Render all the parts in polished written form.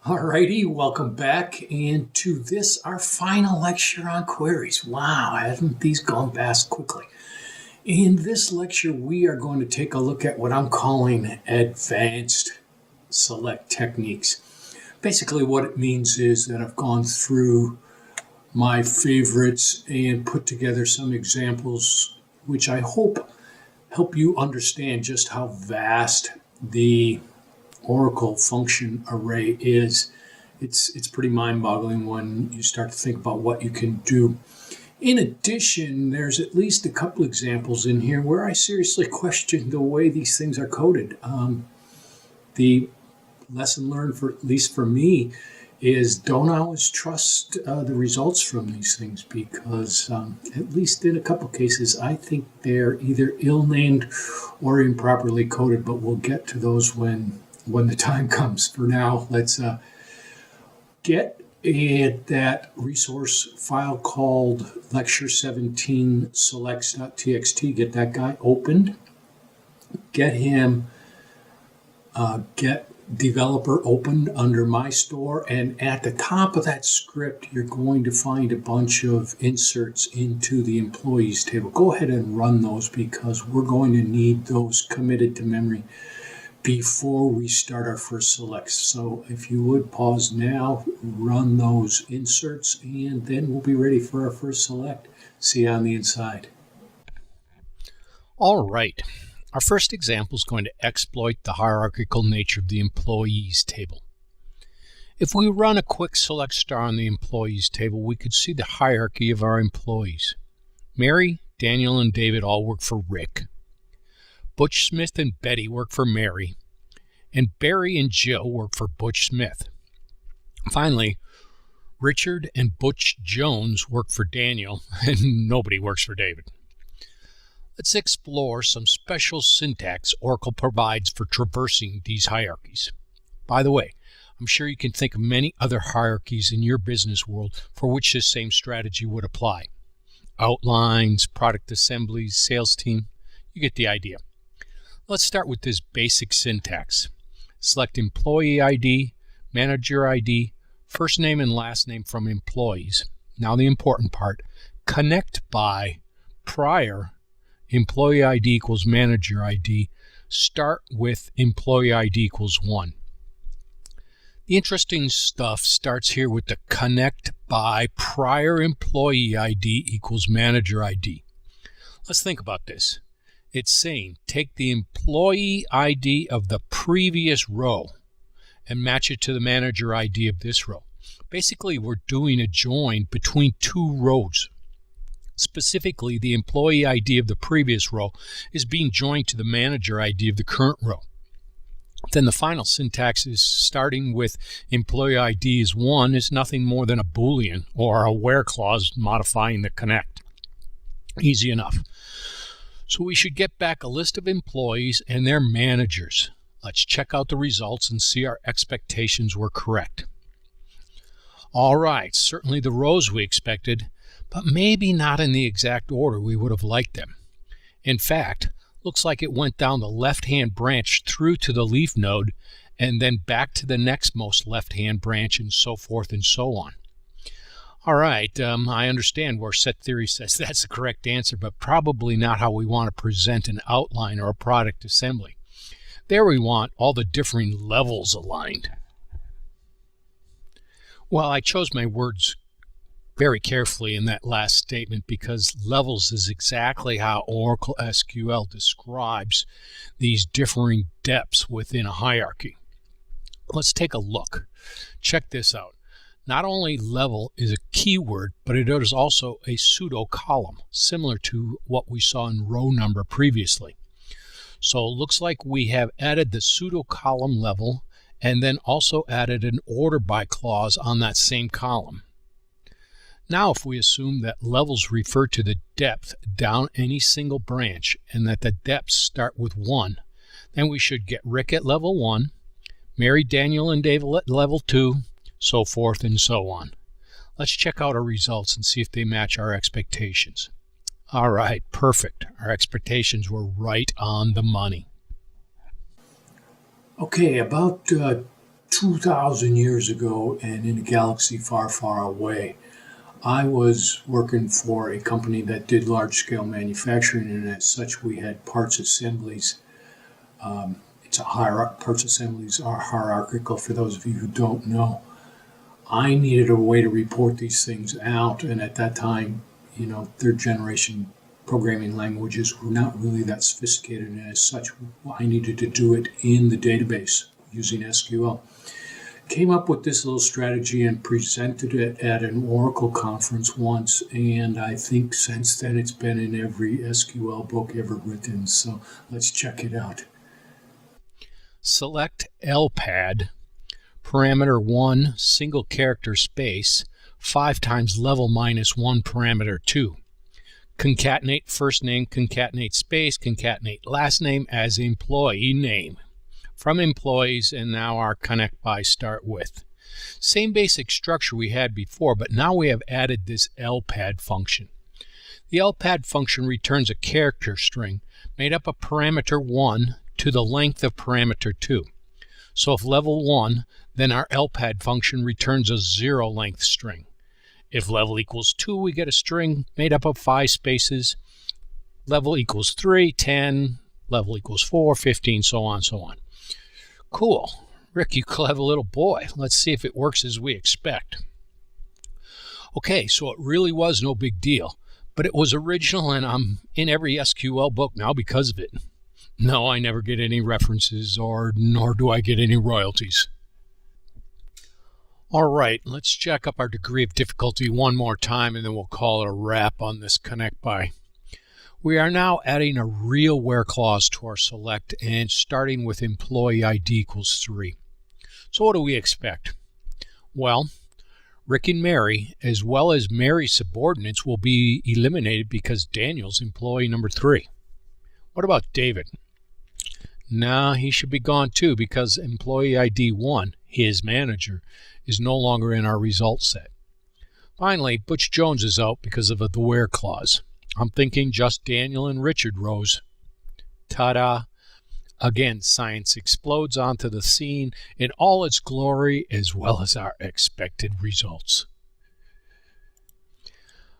Alrighty, welcome back and to this, our final lecture on queries. Wow, haven't these gone past quickly? In this lecture, we are going to take a look at what I'm calling advanced select techniques. Basically, what it means is that I've gone through my favorites and put together some examples, which I hope help you understand just how vast the Oracle function array is. It's pretty mind-boggling when you start to think about what you can do. In addition, there's at least a couple examples in here where I seriously question the way these things are coded. The lesson learned, for at least for me, is don't always trust the results from these things because, at least in a couple cases, I think they're either ill-named or improperly coded, but we'll get to those when the time comes. For now, let's get at that resource file called lecture 17 selects.txt. Get that guy opened. Get developer opened under my store, and at the top of that script you're going to find a bunch of inserts into the employees table. Go ahead and run those because we're going to need those committed to memory before we start our first selects. So if you would pause now, run those inserts, and then we'll be ready for our first select. See you on the inside. All right. Our first example is going to exploit the hierarchical nature of the employees table. If we run a quick select star on the employees table, we could see the hierarchy of our employees. Mary, Daniel, and David all work for Rick. Butch Smith and Betty work for Mary, and Barry and Jill work for Butch Smith. Finally, Richard and Butch Jones work for Daniel, and nobody works for David. Let's explore some special syntax Oracle provides for traversing these hierarchies. By the way, I'm sure you can think of many other hierarchies in your business world for which this same strategy would apply. Outlines, product assemblies, sales team, you get the idea. Let's start with this basic syntax. Select employee ID, manager ID, first name and last name from employees. Now the important part, connect by prior employee ID equals manager ID. Start with employee ID equals 1. The interesting stuff starts here with the connect by prior employee ID equals manager ID. Let's think about this. It's saying take the employee ID of the previous row and match it to the manager ID of this row. Basically, we're doing a join between two rows. Specifically, the employee ID of the previous row is being joined to the manager ID of the current row. Then the final syntax is starting with employee ID is 1 is nothing more than a Boolean or a where clause modifying the connect. Easy enough. So we should get back a list of employees and their managers. Let's check out the results and see our expectations were correct. All right, certainly the rows we expected, but maybe not in the exact order we would have liked them. In fact, looks like it went down the left-hand branch through to the leaf node and then back to the next most left-hand branch and so forth and so on. All right, I understand where set theory says that's the correct answer, but probably not how we want to present an outline or a product assembly. There we want all the differing levels aligned. Well, I chose my words very carefully in that last statement because levels is exactly how Oracle SQL describes these differing depths within a hierarchy. Let's take a look. Check this out. Not only level is a keyword, but it is also a pseudo column, similar to what we saw in row number previously. So it looks like we have added the pseudo column level and then also added an order by clause on that same column. Now if we assume that levels refer to the depth down any single branch and that the depths start with 1, then we should get Rick at level 1, Mary, Daniel, and David at level 2, so forth and so on. Let's check out our results and see if they match our expectations. All right, perfect. Our expectations were right on the money. Okay, about 2,000 years ago and in a galaxy far, far away. I was working for a company that did large-scale manufacturing, and as such, we had parts assemblies. Parts assemblies are hierarchical, for those of you who don't know. I needed a way to report these things out, and at that time, third generation programming languages were not really that sophisticated, and as such, I needed to do it in the database using SQL. Came up with this little strategy and presented it at an Oracle conference once, and I think since then it's been in every SQL book ever written, so let's check it out. Select LPAD, parameter 1, single character space, 5 times level minus 1 parameter 2. Concatenate first name, concatenate space, concatenate last name as employee name. From employees, and now our connect by start with. Same basic structure we had before, but now we have added this LPAD function. The LPAD function returns a character string made up of parameter 1 to the length of parameter 2. So if level 1, then our LPAD function returns a 0 length string. If level equals 2, we get a string made up of 5 spaces. Level equals 3, 10, level equals 4, 15, so on, so on. Cool. Rick, you clever little boy. Let's see if it works as we expect. Okay, so it really was no big deal, but it was original, and I'm in every SQL book now because of it. No, I never get any references, nor do I get any royalties. All right, let's jack up our degree of difficulty one more time, and then we'll call it a wrap on this connect by. We are now adding a real where clause to our select and starting with employee ID equals 3. So what do we expect? Well, Rick and Mary, as well as Mary's subordinates, will be eliminated because Daniel's employee number 3. What about David? Nah, he should be gone too because employee ID 1, his manager, is no longer in our results set. Finally, Butch Jones is out because of the where clause. I'm thinking just Daniel and Richard rows. Ta-da! Again, science explodes onto the scene in all its glory as well as our expected results.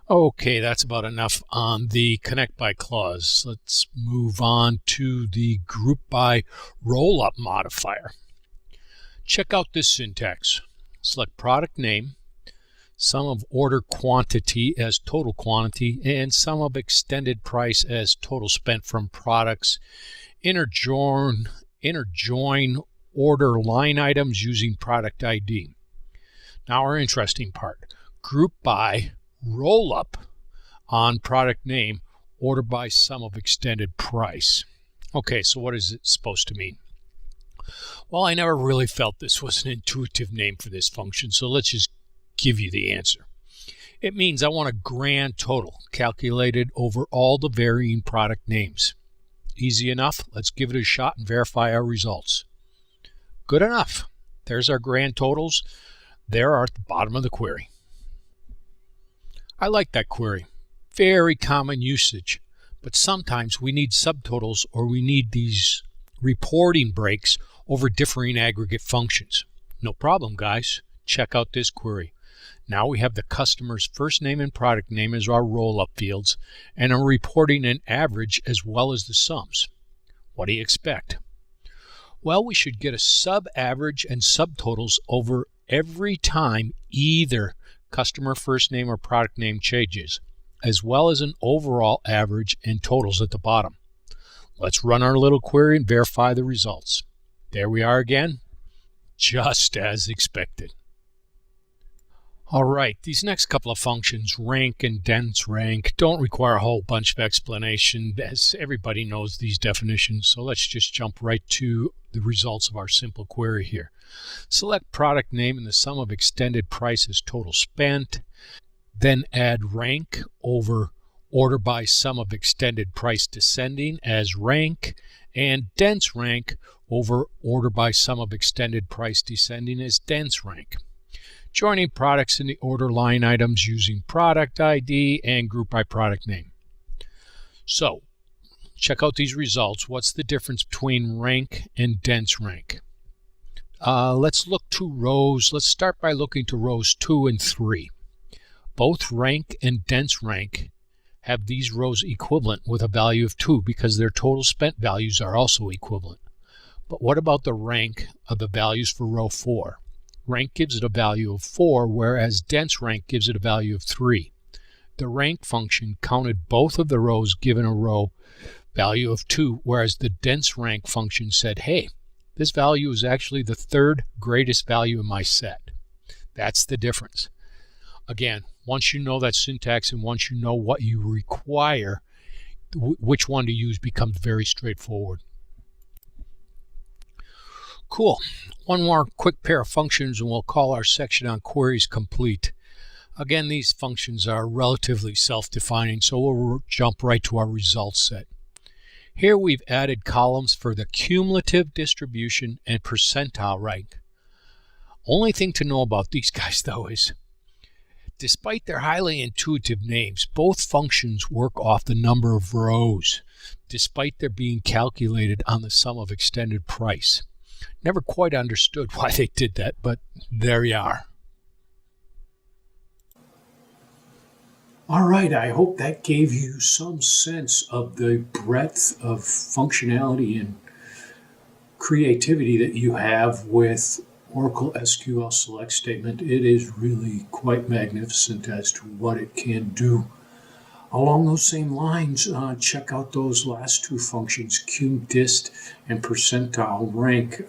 Okay, that's about enough on the connect by clause. Let's move on to the group by roll-up modifier. Check out this syntax. Select product name, sum of order quantity as total quantity, and sum of extended price as total spent from products. Interjoin order line items using product ID. Now our interesting part. Group by roll up on product name, order by sum of extended price. Okay, so what is it supposed to mean? Well, I never really felt this was an intuitive name for this function, so let's just give you the answer. It means I want a grand total calculated over all the varying product names. Easy enough. Let's give it a shot and verify our results. Good enough. There's our grand totals. There are at the bottom of the query. I like that query. Very common usage, but sometimes we need subtotals or we need these reporting breaks over differing aggregate functions. No problem, guys. Check out this query. Now we have the customer's first name and product name as our roll-up fields, and are reporting an average as well as the sums. What do you expect? Well, we should get a sub-average and subtotals over every time either customer first name or product name changes, as well as an overall average and totals at the bottom. Let's run our little query and verify the results. There we are again, just as expected. All right, these next couple of functions, rank and dense rank, don't require a whole bunch of explanation, as everybody knows these definitions. So let's just jump right to the results of our simple query here. Select product name and the sum of extended price as total spent. Then add rank over order by sum of extended price descending as rank, and dense rank over order by sum of extended price descending as dense rank. Joining products in the order line items using product ID and group by product name. So, check out these results. What's the difference between rank and dense rank? let's look to rows. Let's start by looking to rows 2 and 3. Both rank and dense rank have these rows equivalent with a value of 2 because their total spent values are also equivalent. But what about the rank of the values for row 4? Rank gives it a value of 4, whereas dense rank gives it a value of 3. The rank function counted both of the rows given a row value of 2, whereas the dense rank function said, hey, this value is actually the third greatest value in my set. That's the difference. Again, once you know that syntax and once you know what you require, which one to use becomes very straightforward. Cool. One more quick pair of functions and we'll call our section on queries complete. Again, these functions are relatively self-defining, so we'll jump right to our results set. Here we've added columns for the cumulative distribution and percentile rank. Only thing to know about these guys though is, despite their highly intuitive names, both functions work off the number of rows, despite their being calculated on the sum of extended price. Never quite understood why they did that, but there you are. All right, I hope that gave you some sense of the breadth of functionality and creativity that you have with Oracle SQL Select Statement. It is really quite magnificent as to what it can do. Along those same lines, check out those last two functions, QDist and percentile rank.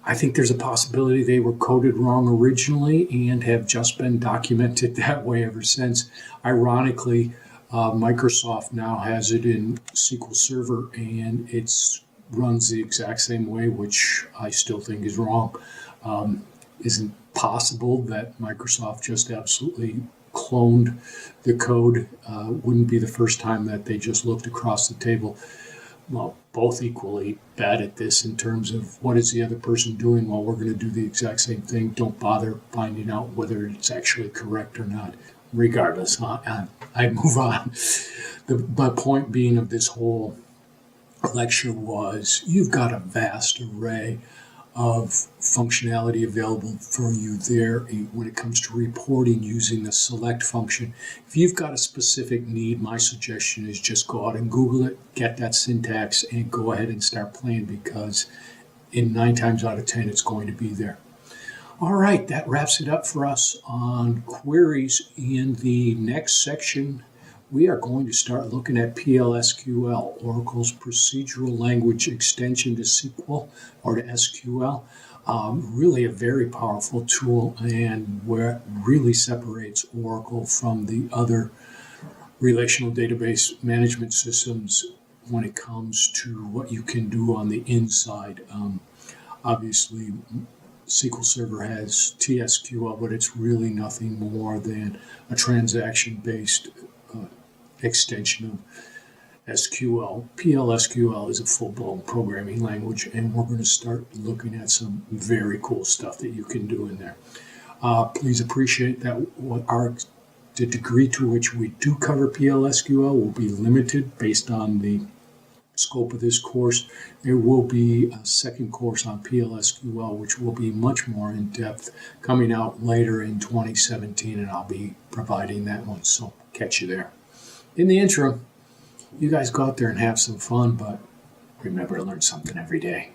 I think there's a possibility they were coded wrong originally and have just been documented that way ever since. Ironically, Microsoft now has it in SQL Server and it runs the exact same way, which I still think is wrong. Isn't possible that Microsoft just absolutely cloned the code. Wouldn't be the first time that they just looked across the table. Well, both equally bad at this in terms of what is the other person doing while we're going to do the exact same thing. Don't bother finding out whether it's actually correct or not. Regardless, I move on. My point being of this whole lecture was you've got a vast array of functionality available for you there when it comes to reporting using the select function. If you've got a specific need, my suggestion is just go out and Google it, get that syntax, and go ahead and start playing because in 9 times out of 10 it's going to be there. All right, that wraps it up for us on queries. In the next section, we are going to start looking at PLSQL, Oracle's procedural language extension to SQL or to SQL. Really a very powerful tool and where it really separates Oracle from the other relational database management systems when it comes to what you can do on the inside. Obviously, SQL Server has TSQL, but it's really nothing more than a transaction-based extension of SQL. PLSQL is a full-blown programming language, and we're going to start looking at some very cool stuff that you can do in there. Please appreciate that the degree to which we do cover PLSQL will be limited based on the scope of this course. There will be a second course on PLSQL, which will be much more in depth, coming out later in 2017, and I'll be providing that one, so catch you there. In the interim, you guys go out there and have some fun, but remember to learn something every day.